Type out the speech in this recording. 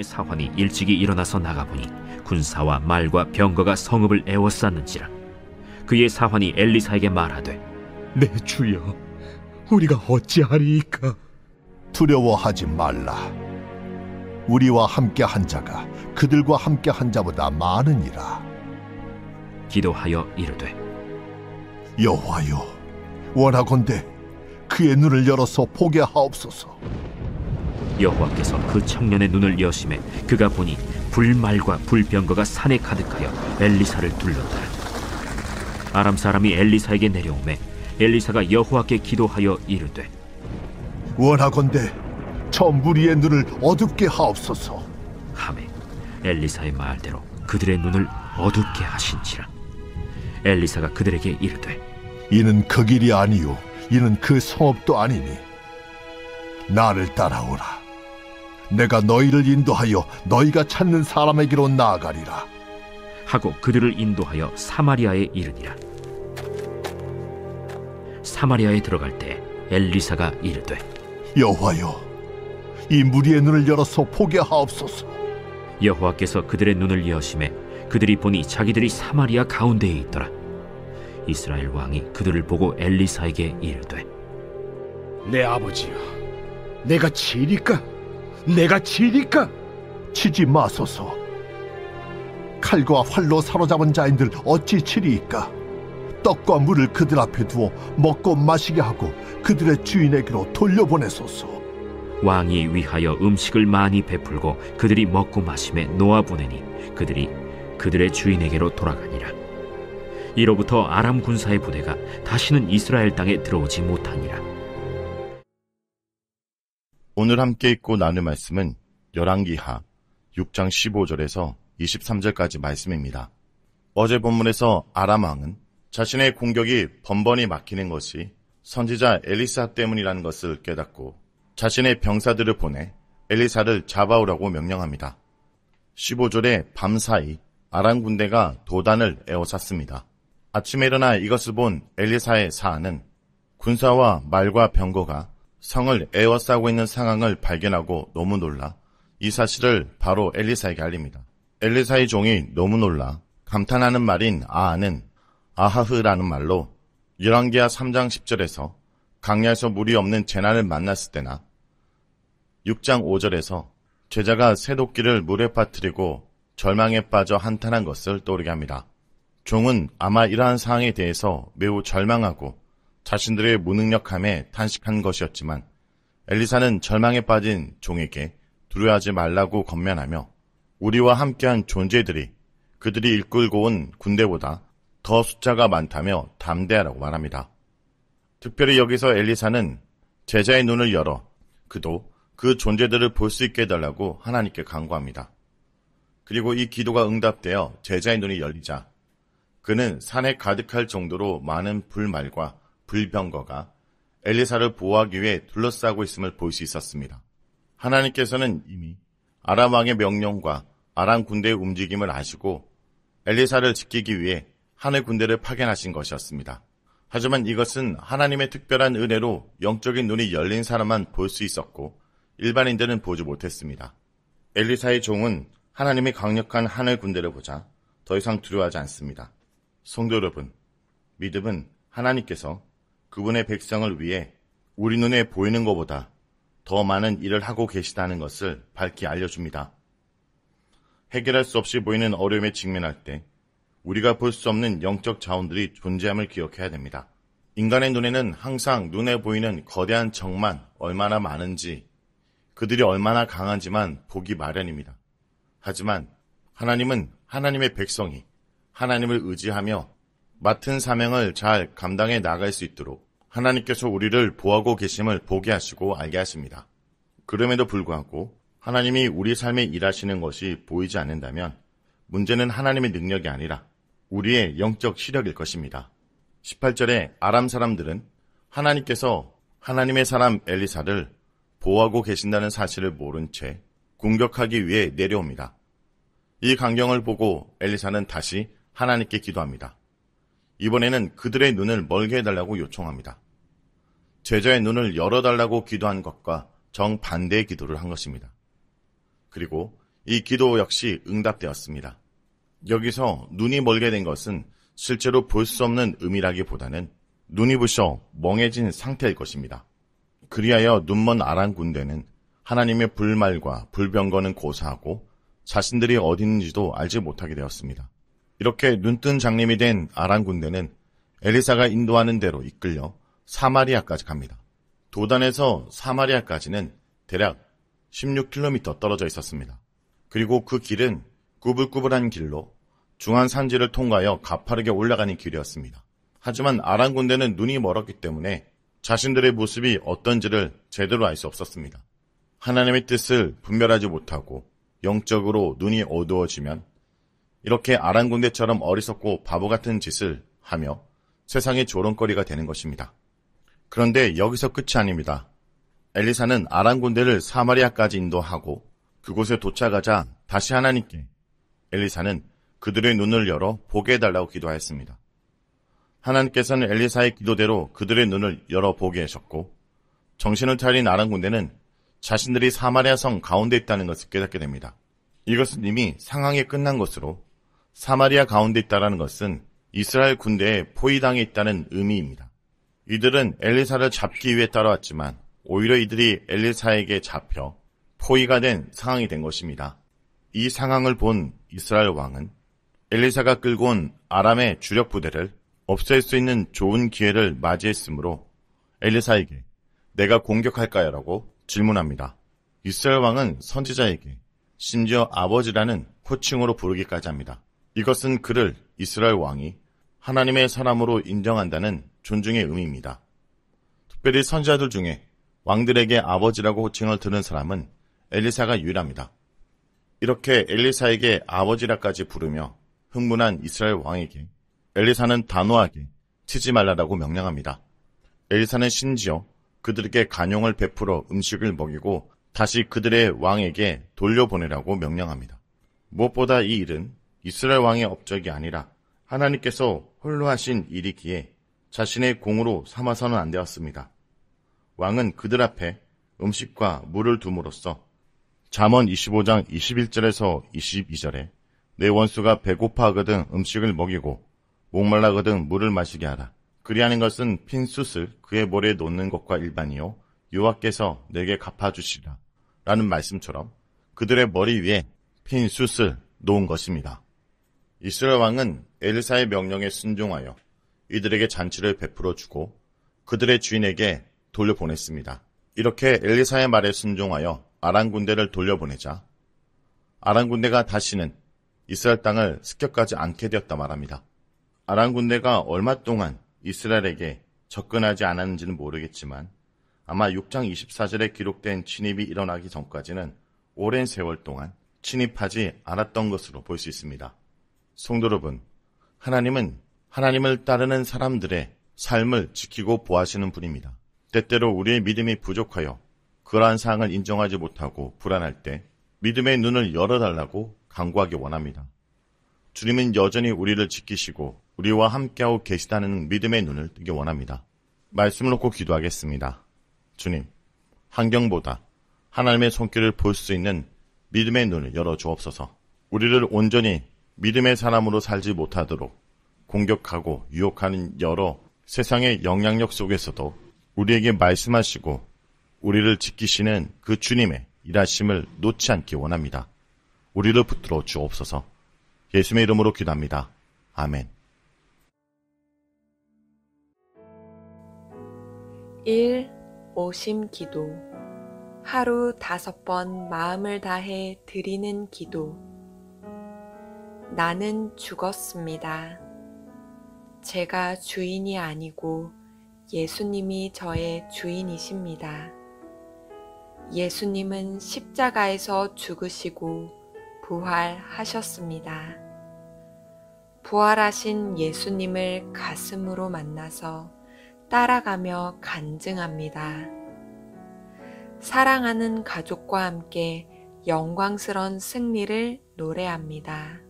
아람의 사환이 일찍이 일어나서 나가보니 군사와 말과 병거가 성읍을 에워쌌는지라. 그의 사환이 엘리사에게 말하되, 내 주여, 우리가 어찌하리이까? 두려워하지 말라. 우리와 함께 한 자가 그들과 함께 한 자보다 많으니라. 기도하여 이르되, 여호와여, 원하건대 그의 눈을 열어서 보게 하옵소서. 여호와께서 그 청년의 눈을 여심해 그가 보니 불말과 불병거가 산에 가득하여 엘리사를 둘렀더라. 아람 사람이 엘리사에게 내려오매 엘리사가 여호와께 기도하여 이르되, 원하건대 저 무리의 눈을 어둡게 하옵소서. 하매 엘리사의 말대로 그들의 눈을 어둡게 하신지라. 엘리사가 그들에게 이르되, 이는 그 길이 아니요 이는 그 성읍도 아니니 나를 따라오라. 내가 너희를 인도하여 너희가 찾는 사람에게로 나아가리라. 하고 그들을 인도하여 사마리아에 이르니라. 사마리아에 들어갈 때 엘리사가 이르되, 여호와여, 이 무리의 눈을 열어서 보게 하옵소서. 여호와께서 그들의 눈을 여심해 그들이 보니 자기들이 사마리아 가운데에 있더라. 이스라엘 왕이 그들을 보고 엘리사에게 이르되, 내 아버지여, 내가 치리까? 내가 치리까? 치지 마소서. 칼과 활로 사로잡은 자인들 어찌 치리이까? 떡과 물을 그들 앞에 두어 먹고 마시게 하고 그들의 주인에게로 돌려보내소서. 왕이 위하여 음식을 많이 베풀고 그들이 먹고 마심에 놓아보내니 그들이 그들의 주인에게로 돌아가니라. 이로부터 아람 군사의 부대가 다시는 이스라엘 땅에 들어오지 못하니라. 오늘 함께 읽고 나눌 말씀은 열왕기하 6장 15절에서 23절까지 말씀입니다. 어제 본문에서 아람 왕은 자신의 공격이 번번이 막히는 것이 선지자 엘리사 때문이라는 것을 깨닫고 자신의 병사들을 보내 엘리사를 잡아오라고 명령합니다. 15절에 밤사이 아람 군대가 도단을 에워쌌습니다. 아침에 일어나 이것을 본 엘리사의 사안은 군사와 말과 병거가 성을 에워싸고 있는 상황을 발견하고 너무 놀라 이 사실을 바로 엘리사에게 알립니다. 엘리사의 종이 너무 놀라 감탄하는 말인 아하는 아하흐라는 말로 열왕기하 3장 10절에서 강야에서 물이 없는 재난을 만났을 때나 6장 5절에서 제자가 새도끼를 물에 빠뜨리고 절망에 빠져 한탄한 것을 떠오르게 합니다. 종은 아마 이러한 상황에 대해서 매우 절망하고 자신들의 무능력함에 탄식한 것이었지만 엘리사는 절망에 빠진 종에게 두려워하지 말라고 권면하며 우리와 함께한 존재들이 그들이 이끌고 온 군대보다 더 숫자가 많다며 담대하라고 말합니다. 특별히 여기서 엘리사는 제자의 눈을 열어 그도 그 존재들을 볼 수 있게 해달라고 하나님께 간구합니다. 그리고 이 기도가 응답되어 제자의 눈이 열리자 그는 산에 가득할 정도로 많은 불말과 불병거가 엘리사를 보호하기 위해 둘러싸고 있음을 볼 수 있었습니다. 하나님께서는 이미 아람 왕의 명령과 아람 군대의 움직임을 아시고 엘리사를 지키기 위해 하늘 군대를 파견하신 것이었습니다. 하지만 이것은 하나님의 특별한 은혜로 영적인 눈이 열린 사람만 볼 수 있었고 일반인들은 보지 못했습니다. 엘리사의 종은 하나님의 강력한 하늘 군대를 보자 더 이상 두려워하지 않습니다. 성도 여러분, 믿음은 하나님께서 그분의 백성을 위해 우리 눈에 보이는 것보다 더 많은 일을 하고 계시다는 것을 밝히 알려줍니다. 해결할 수 없이 보이는 어려움에 직면할 때 우리가 볼 수 없는 영적 자원들이 존재함을 기억해야 됩니다. 인간의 눈에는 항상 눈에 보이는 거대한 적만 얼마나 많은지, 그들이 얼마나 강한지만 보기 마련입니다. 하지만 하나님은 하나님의 백성이 하나님을 의지하며 맡은 사명을 잘 감당해 나갈 수 있도록 하나님께서 우리를 보호하고 계심을 보게 하시고 알게 하십니다. 그럼에도 불구하고 하나님이 우리 삶에 일하시는 것이 보이지 않는다면 문제는 하나님의 능력이 아니라 우리의 영적 시력일 것입니다. 18절에 아람 사람들은 하나님께서 하나님의 사람 엘리사를 보호하고 계신다는 사실을 모른 채 공격하기 위해 내려옵니다. 이 광경을 보고 엘리사는 다시 하나님께 기도합니다. 이번에는 그들의 눈을 멀게 해달라고 요청합니다. 제자의 눈을 열어달라고 기도한 것과 정반대의 기도를 한 것입니다. 그리고 이 기도 역시 응답되었습니다. 여기서 눈이 멀게 된 것은 실제로 볼 수 없는 의미라기보다는 눈이 부셔 멍해진 상태일 것입니다. 그리하여 눈먼 아람 군대는 하나님의 불말과 불병거는 고사하고 자신들이 어디 있는지도 알지 못하게 되었습니다. 이렇게 눈뜬 장님이 된 아람 군대는 엘리사가 인도하는 대로 이끌려 사마리아까지 갑니다. 도단에서 사마리아까지는 대략 16km 떨어져 있었습니다. 그리고 그 길은 꾸불꾸불한 길로 중한 산지를 통과하여 가파르게 올라가는 길이었습니다. 하지만 아람 군대는 눈이 멀었기 때문에 자신들의 모습이 어떤지를 제대로 알 수 없었습니다. 하나님의 뜻을 분별하지 못하고 영적으로 눈이 어두워지면 이렇게 아람 군대처럼 어리석고 바보 같은 짓을 하며 세상의 조롱거리가 되는 것입니다. 그런데 여기서 끝이 아닙니다. 엘리사는 아람 군대를 사마리아까지 인도하고 그곳에 도착하자 다시 하나님께 엘리사는 그들의 눈을 열어 보게 해달라고 기도하였습니다. 하나님께서는 엘리사의 기도대로 그들의 눈을 열어 보게 하셨고 정신을 차린 아람 군대는 자신들이 사마리아 성 가운데 있다는 것을 깨닫게 됩니다. 이것은 이미 상황이 끝난 것으로 사마리아 가운데 있다는 것은 이스라엘 군대에 포위당해 있다는 의미입니다. 이들은 엘리사를 잡기 위해 따라왔지만 오히려 이들이 엘리사에게 잡혀 포위가 된 상황이 된 것입니다. 이 상황을 본 이스라엘 왕은 엘리사가 끌고 온 아람의 주력 부대를 없앨 수 있는 좋은 기회를 맞이했으므로 엘리사에게 내가 공격할까요? 라고 질문합니다. 이스라엘 왕은 선지자에게 심지어 아버지라는 호칭으로 부르기까지 합니다. 이것은 그를 이스라엘 왕이 하나님의 사람으로 인정한다는 존중의 의미입니다. 특별히 선지자들 중에 왕들에게 아버지라고 호칭을 들은 사람은 엘리사가 유일합니다. 이렇게 엘리사에게 아버지라까지 부르며 흥분한 이스라엘 왕에게 엘리사는 단호하게 치지 말라라고 명령합니다. 엘리사는 심지어 그들에게 간용을 베풀어 음식을 먹이고 다시 그들의 왕에게 돌려보내라고 명령합니다. 무엇보다 이 일은 이스라엘 왕의 업적이 아니라 하나님께서 홀로 하신 일이기에 자신의 공으로 삼아서는 안 되었습니다. 왕은 그들 앞에 음식과 물을 둠으로써 잠언 25장 21절에서 22절에 내 원수가 배고파하거든 음식을 먹이고 목말라거든 물을 마시게 하라. 그리하는 것은 핀 숯을 그의 모래에 놓는 것과 일반이요 여호와께서 내게 갚아주시라 라는 말씀처럼 그들의 머리 위에 핀 숯을 놓은 것입니다. 이스라엘 왕은 엘리사의 명령에 순종하여 이들에게 잔치를 베풀어 주고 그들의 주인에게 돌려보냈습니다. 이렇게 엘리사의 말에 순종하여 아람 군대를 돌려보내자 아람 군대가 다시는 이스라엘 땅을 습격하지 않게 되었다 말합니다. 아람 군대가 얼마 동안 이스라엘에게 접근하지 않았는지는 모르겠지만 아마 6장 24절에 기록된 진입이 일어나기 전까지는 오랜 세월 동안 침입하지 않았던 것으로 볼 수 있습니다. 성도 여러분, 하나님은 하나님을 따르는 사람들의 삶을 지키고 보호하시는 분입니다. 때때로 우리의 믿음이 부족하여 그러한 사항을 인정하지 못하고 불안할 때 믿음의 눈을 열어달라고 간구하기 원합니다. 주님은 여전히 우리를 지키시고 우리와 함께하고 계시다는 믿음의 눈을 뜨기 원합니다. 말씀을 놓고 기도하겠습니다. 주님, 환경보다 하나님의 손길을 볼 수 있는 믿음의 눈을 열어주옵소서. 우리를 온전히 믿음의 사람으로 살지 못하도록 공격하고 유혹하는 여러 세상의 영향력 속에서도 우리에게 말씀하시고 우리를 지키시는 그 주님의 일하심을 놓지 않기 원합니다. 우리를 붙들어 주옵소서. 예수님의 이름으로 기도합니다. 아멘. 1. 오심 기도. 하루 5번 마음을 다해 드리는 기도. 나는 죽었습니다. 제가 주인이 아니고 예수님이 저의 주인이십니다. 예수님은 십자가에서 죽으시고 부활하셨습니다. 부활하신 예수님을 가슴으로 만나서 따라가며 간증합니다. 사랑하는 가족과 함께 영광스러운 승리를 노래합니다.